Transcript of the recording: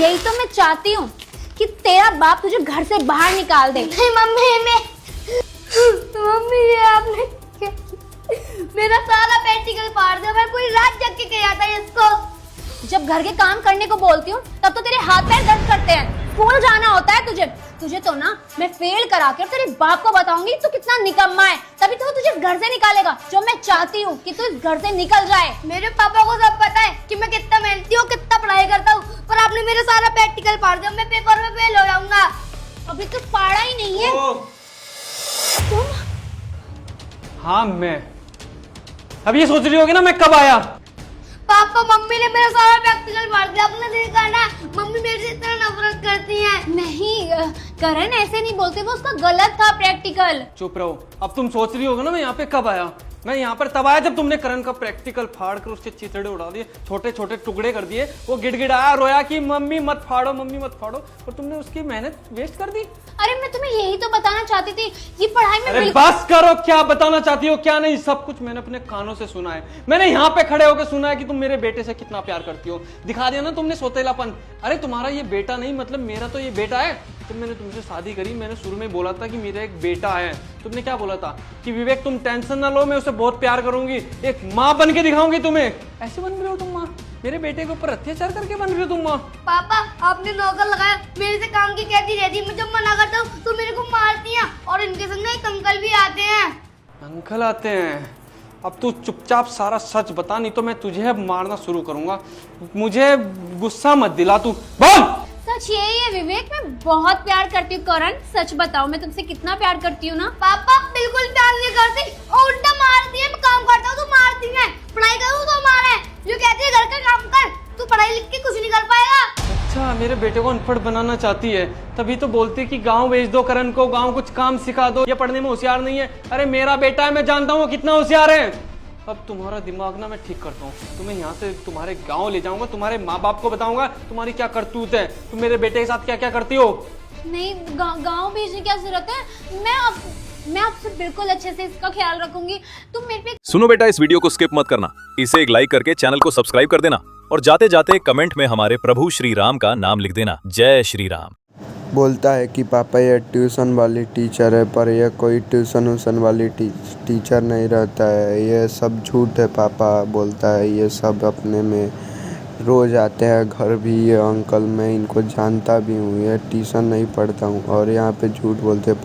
यही तो मैं चाहती हूँ कि तेरा बाप तुझे घर से बाहर निकाल दे। नहीं मम्मी, मम्मी ये आपने क्या मेरा सारा प्रैक्टिकल फाड़ दिया। मैं पूरी रात जग के किया था इसको। जब घर के काम करने को बोलती हूँ तब तो तेरे हाथ पैर दर्द करते हैं। स्कूल जाना होता है तुझे तो ना मैं फेल करा कर तेरे बाप को बताऊंगी तू कितना निकम्मा है, तभी तो वो तुझे घर से निकालेगा। जो मैं चाहती हूँ कि तू इस घर से निकल जाए। मेरे पापा को सब पता है कि मैं कितना मेहनती हूँ, कितना पढ़ाई करता हूँ, पर आपने मेरे सारा प्रैक्टिकल फाड़ दिया। मैं पेपर में फेल हो जाऊंगा। अभी तो फाड़ा ही नहीं है तुम। हाँ मैं अब ये सोच रही होगी ना मैं कब आया। पापा मम्मी ने मेरा सारा प्रैक्टिकल फाड़ दिया। आपने देखा ना, मम्मी मेरे से इतना नफरत करती हैं। नहीं करण ऐसे नहीं बोलते, वो उसका गलत था प्रैक्टिकल। चुप रहो। अब तुम सोच रही होगी ना मैं यहाँ पे कब आया। मैं यहाँ पर तब आया जब तुमने करण का प्रैक्टिकल फाड़ कर उसके चिथड़े उड़ा दिए, छोटे छोटे टुकड़े कर दिए। वो गिड़गिड़ाया, रोया कि मम्मी मत फाड़ो, मम्मी मत फाड़ो, और तुमने उसकी मेहनत वेस्ट कर दी। अरे मैं तुम्हें यही तो बताना चाहती थी, ये पढ़ाई में अरे बस करो, क्या बताना चाहती हो क्या नहीं, सब कुछ मैंने अपने कानों से सुना है। मैंने यहाँ पे खड़े होकर सुना है कि तुम मेरे बेटे से कितना प्यार करती हो। दिखा दिया ना तुमने सौतेलापन। अरे तुम्हारा ये बेटा नहीं, मतलब मेरा तो ये बेटा है। जब मैंने तुमसे शादी करी मैंने शुरू में बोला था कि मेरा एक बेटा है। तुमने क्या बोला था कि विवेक तुम टेंशन ना लो, मैं उसे बहुत प्यार करूंगी, एक माँ बन के दिखाऊंगी तुम्हें। ऐसे बन रहे हो तुम माँ, मेरे बेटे के ऊपर अत्याचार करके बन रही हो तुम माँ। पापा आपने नौकर लगाया, मेरे से काम की कहती रहती है। मैं जब मना करता हूँ तो मेरे को मारती हैं, और इनके संग ना एक अंकल भी आते हैं। अंकल आते हैं? अब तू चुपचाप सारा सच बता, नहीं तो मैं तुझे अब मारना शुरू करूंगा। मुझे गुस्सा मत दिला तू, बोल। सच यही है विवेक, मैं बहुत प्यार करती हूँ करण। सच बताओ मैं तुमसे कितना प्यार करती हूँ ना। पापा बिल्कुल प्यार नहीं करती और उल्टा मारती है। मैं काम करता हूँ तो मारती है, पढ़ाई करूँ तो मारे। जो कहती है घर का काम कर, तू पढ़ाई लिख के कुछ नहीं कर पाएगा। अच्छा, मेरे बेटे को अनपढ़ बनाना चाहती है, तभी तो बोलती कि गांव भेज दो करण को, गांव कुछ काम सिखा दो, ये पढ़ने में होशियार नहीं है। अरे मेरा बेटा है, मैं जानता हूँ कितना होशियार है। अब तुम्हारा दिमाग ना मैं ठीक करता हूँ, तुम्हें यहाँ से तुम्हारे गांव ले जाऊंगा, तुम्हारे माँ बाप को बताऊंगा तुम्हारी क्या करतूत है, तुम मेरे बेटे के साथ क्या क्या करती हो। नहीं गांव भेजने की क्या जरूरत है, मैं आपसे बिल्कुल अच्छे से इसका ख्याल रखूंगी। तुम मेरे पे सुनो बेटा, इस वीडियो को स्किप मत करना, इसे एक लाइक करके चैनल को सब्सक्राइब कर देना, और जाते जाते कमेंट में हमारे प्रभु श्री राम का नाम लिख देना। जय श्री राम। बोलता है कि पापा ये ट्यूशन वाली टीचर है, पर यह कोई ट्यूशन व्यूशन वाली टीचर नहीं रहता है। ये सब झूठ है पापा बोलता है। ये सब अपने में रोज़ आते हैं घर भी। ये अंकल मैं इनको जानता भी हूँ, ये ट्यूशन नहीं पढ़ता हूँ और यहाँ पे झूठ बोलते हैं।